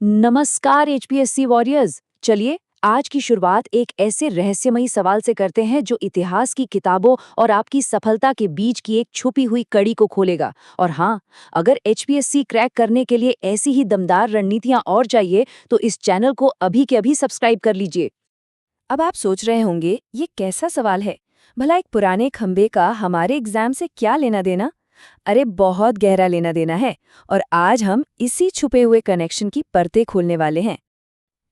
नमस्कार HPSC warriors. चलिए आज की शुरुआत एक ऐसे रहस्यमयी सवाल से करते हैं जो इतिहास की किताबों और आपकी सफलता के बीच की एक छुपी हुई कड़ी को खोलेगा। और हाँ, अगर एचपीएससी क्रैक करने के लिए ऐसी ही दमदार रणनीतियां और चाहिए तो इस चैनल को अभी के अभी सब्सक्राइब कर लीजिए। अब आप सोच रहे होंगे ये कैसा सवाल है, भला एक पुराने खंबे का हमारे एग्जाम से क्या लेना देना। अरे बहुत गहरा लेना देना है। और आज हम इसी छुपे हुए कनेक्शन की परतें खोलने वाले हैं।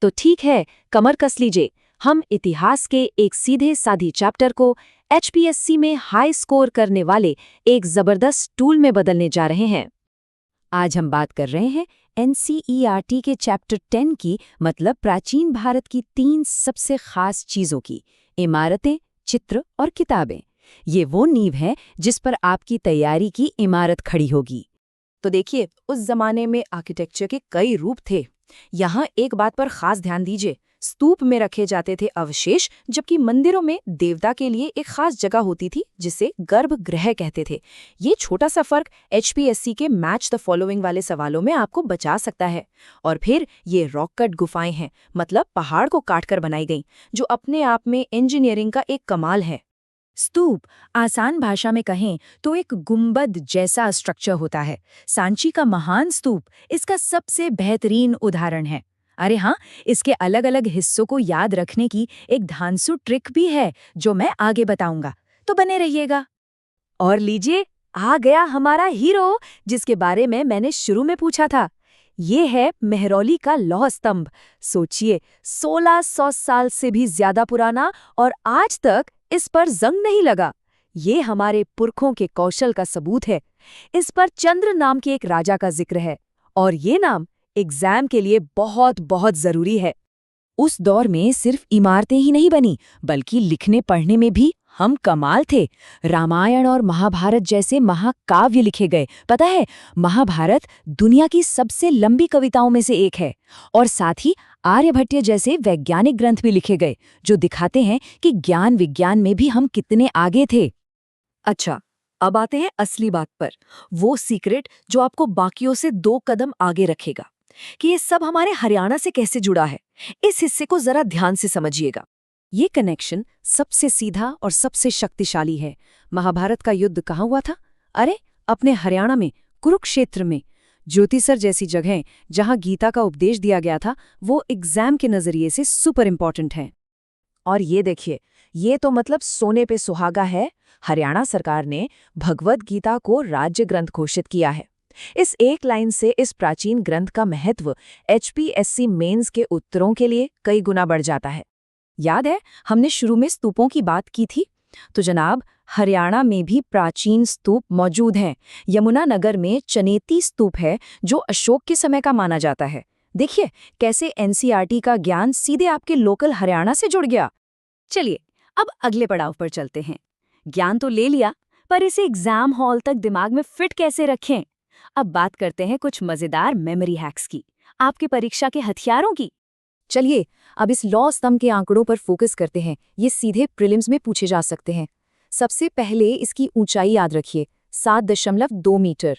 तो ठीक है, कमर कस लीजिए। हम इतिहास के एक सीधे साधी चैप्टर को एचपीएससी में हाई स्कोर करने वाले एक जबरदस्त टूल में बदलने जा रहे हैं। आज हम बात कर रहे हैं एनसीईआरटी के चैप्टर 10 की, मतलब प्राचीन भारत की 3 सबसे खास चीजों की: इमारतें, चित्र और किताबें। ये वो नींव है जिस पर आपकी तैयारी की इमारत खड़ी होगी। तो देखिए, उस जमाने में आर्किटेक्चर के कई रूप थे। यहाँ एक बात पर खास ध्यान दीजिए, स्तूप में रखे जाते थे अवशेष, जबकि मंदिरों में देवता के लिए एक खास जगह होती थी जिसे गर्भगृह कहते थे। ये छोटा सा फर्क एचपीएससी के मैच द फॉलोइंग वाले सवालों में आपको बचा सकता है। और फिर ये रॉक कट गुफाएं हैं, मतलब पहाड़ को काटकर बनाई गई, जो अपने आप में इंजीनियरिंग का एक कमाल है। स्तूप, आसान भाषा में कहें तो एक गुंबद जैसा स्ट्रक्चर होता है। सांची का महान स्तूप इसका सबसे बेहतरीन उदाहरण है। अरे हाँ, इसके अलग अलग हिस्सों को याद रखने की एक धांसू ट्रिक भी है जो मैं आगे बताऊंगा, तो बने रहिएगा। और लीजिए, आ गया हमारा हीरो जिसके बारे में मैंने शुरू में पूछा था। ये है मेहरौली का लौह स्तंभ। सोचिए, 1600 साल से भी ज्यादा पुराना, और आज तक इस पर जंग नहीं लगा। ये हमारे पुरखों के कौशल का सबूत है। इस पर चंद्र नाम के एक राजा का जिक्र है, और ये नाम एग्जाम के लिए बहुत बहुत जरूरी है। उस दौर में सिर्फ इमारतें ही नहीं बनी, बल्कि लिखने पढ़ने में भी हम कमाल थे। रामायण और महाभारत जैसे महाकाव्य लिखे गए। पता है, महाभारत दुनिया की सबसे लंबी कविताओं में से एक है। और साथ ही आर्यभट्ट जैसे वैज्ञानिक ग्रंथ भी लिखे गए, जो दिखाते हैं कि ज्ञान विज्ञान में भी हम कितने आगे थे। अच्छा, अब आते हैं असली बात पर, वो सीक्रेट जो आपको बाकियों से 2 कदम आगे रखेगा कि ये सब हमारे हरियाणा से कैसे जुड़ा है। इस हिस्से को जरा ध्यान से समझिएगा। ये कनेक्शन सबसे सीधा और सबसे शक्तिशाली है। महाभारत का युद्ध कहाँ हुआ था? अरे, अपने हरियाणा में, कुरुक्षेत्र में। ज्योतिसर जैसी जगह जहाँ गीता का उपदेश दिया गया था, वो एग्जाम के नजरिए से सुपर इंपॉर्टेंट है। और ये देखिए, ये तो मतलब सोने पे सुहागा है। हरियाणा सरकार ने भगवद गीता को राज्य ग्रंथ घोषित किया है। इस एक लाइन से इस प्राचीन ग्रंथ का महत्व एचपीएससी मेंस के उत्तरों के लिए कई गुना बढ़ जाता है। याद है, हमने शुरू में स्तूपों की बात की थी। तो जनाब, हरियाणा में भी प्राचीन स्तूप मौजूद हैं। यमुनानगर में चनेती स्तूप है, जो अशोक के समय का माना जाता है। देखिए कैसे एनसीईआरटी का ज्ञान सीधे आपके लोकल हरियाणा से जुड़ गया। चलिए, अब अगले पड़ाव पर चलते हैं। ज्ञान तो ले लिया, पर इसे एग्जाम हॉल तक दिमाग में फिट कैसे रखें? अब बात करते हैं कुछ मजेदार मेमोरी हैक्स की, आपके परीक्षा के हथियारों की। चलिए, अब इस लौह स्तंभ के आंकड़ों पर फोकस करते हैं। ये सीधे प्रीलिम्स में पूछे जा सकते हैं। सबसे पहले इसकी ऊंचाई याद रखिए, 7.2 मीटर,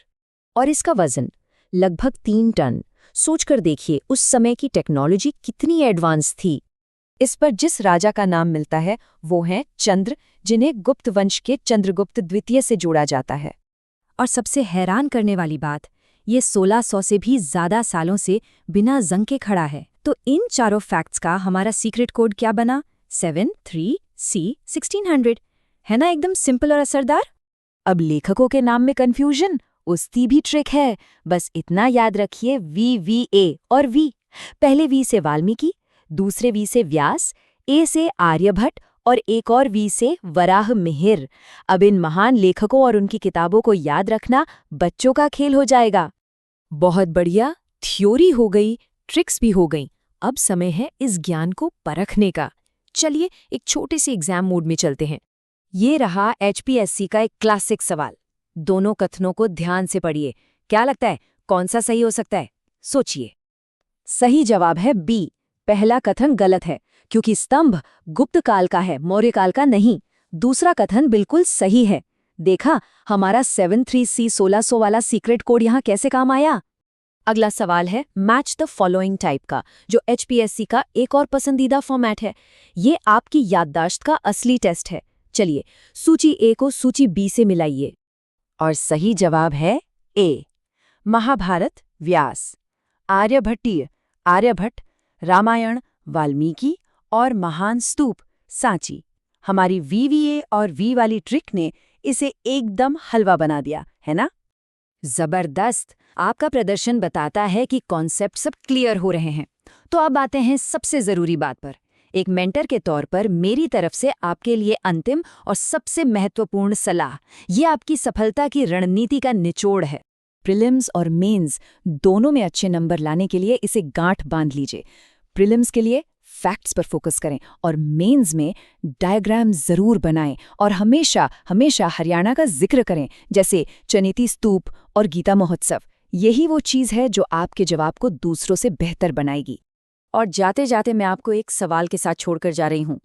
और इसका वजन लगभग 3 टन। सोचकर देखिए उस समय की टेक्नोलॉजी कितनी एडवांस थी। इस पर जिस राजा का नाम मिलता है वो हैं चंद्र, जिन्हें गुप्त वंश के चंद्रगुप्त द्वितीय से जोड़ा जाता है। और सबसे हैरान करने वाली बात, ये 1600 से भी ज्यादा सालों से बिना जंग के खड़ा है। तो इन चारों फैक्ट्स का हमारा सीक्रेट कोड क्या बना? 73C1600। है ना एकदम सिंपल और असरदार। अब लेखकों के नाम में कंफ्यूजन, उसकी भी ट्रिक है। बस इतना याद रखिए, VVA और V। पहले V से वाल्मीकि, दूसरे V से व्यास, A से आर्यभट्ट और एक और V से वराह मिहिर। अब इन महान लेखकों और उनकी किताबों को याद रखना बच्चों का खेल हो जाएगा। बहुत बढ़िया, थ्योरी हो गई, ट्रिक्स भी हो गई। अब समय है इस ज्ञान को परखने का। चलिए एक छोटे से एग्जाम मोड में चलते हैं। ये रहा एचपीएससी का एक क्लासिक सवाल। दोनों कथनों को ध्यान से पढ़िए। क्या लगता है कौन सा सही हो सकता है? सोचिए। सही जवाब है बी। पहला कथन गलत है, क्योंकि स्तंभ गुप्त काल का है, मौर्य काल का नहीं। दूसरा कथन बिल्कुल सही है। देखा हमारा 73C 1600 वाला सीक्रेट कोड यहाँ कैसे काम आया। अगला सवाल है मैच द फॉलोइंग टाइप का, जो एचपीएससी का एक और पसंदीदा फॉर्मेट है। ये आपकी याददाश्त का असली टेस्ट है। चलिए सूची ए को सूची बी से मिलाइए। और सही जवाब है ए, महाभारत व्यास, आर्यभट्टीय आर्यभट्ट, रामायण वाल्मीकि और महान स्तूप सांची। हमारी वीवीए और वी वाली ट्रिक ने इसे एकदम हलवा बना दिया, है ना? जबरदस्त! आपका प्रदर्शन बताता है कि कॉन्सेप्ट सब क्लियर हो रहे हैं। तो अब आते हैं सबसे जरूरी बात पर। एक मेंटर के तौर पर मेरी तरफ से आपके लिए अंतिम और सबसे महत्वपूर्ण सलाह, ये आपकी सफलता की रणनीति का निचोड़ है। प्रीलिम्स और मेंस दोनों में अच्छे नंबर लाने के लिए इसे गांठ बांध लीजिए। प्रीलिम्स के लिए फैक्ट्स पर फोकस करें और मेंस में डायग्राम जरूर बनाएं और हमेशा हमेशा हरियाणा का जिक्र करें, जैसे चनेती स्तूप और गीता महोत्सव। यही वो चीज़ है जो आपके जवाब को दूसरों से बेहतर बनाएगी। और जाते जाते मैं आपको एक सवाल के साथ छोड़कर जा रही हूँ।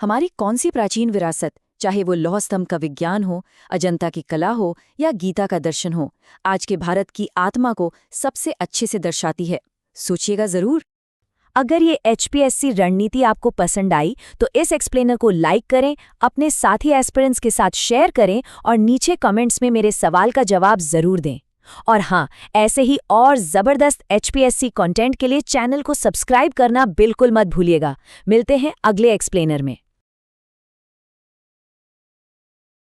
हमारी कौन सी प्राचीन विरासत, चाहे वो लौह स्तंभ का विज्ञान हो, अजंता की कला हो या गीता का दर्शन हो, आज के भारत की आत्मा को सबसे अच्छे से दर्शाती है? सोचिएगा जरूर। अगर ये एचपीएससी रणनीति आपको पसंद आई तो इस एक्सप्लेनर को लाइक करें, अपने साथी एस्पिरेंट्स के साथ शेयर करें और नीचे कमेंट्स में मेरे सवाल का जवाब जरूर दें। और हाँ, ऐसे ही और ज़बरदस्त एचपीएससी कंटेंट के लिए चैनल को सब्सक्राइब करना बिल्कुल मत भूलिएगा। मिलते हैं अगले एक्सप्लेनर में।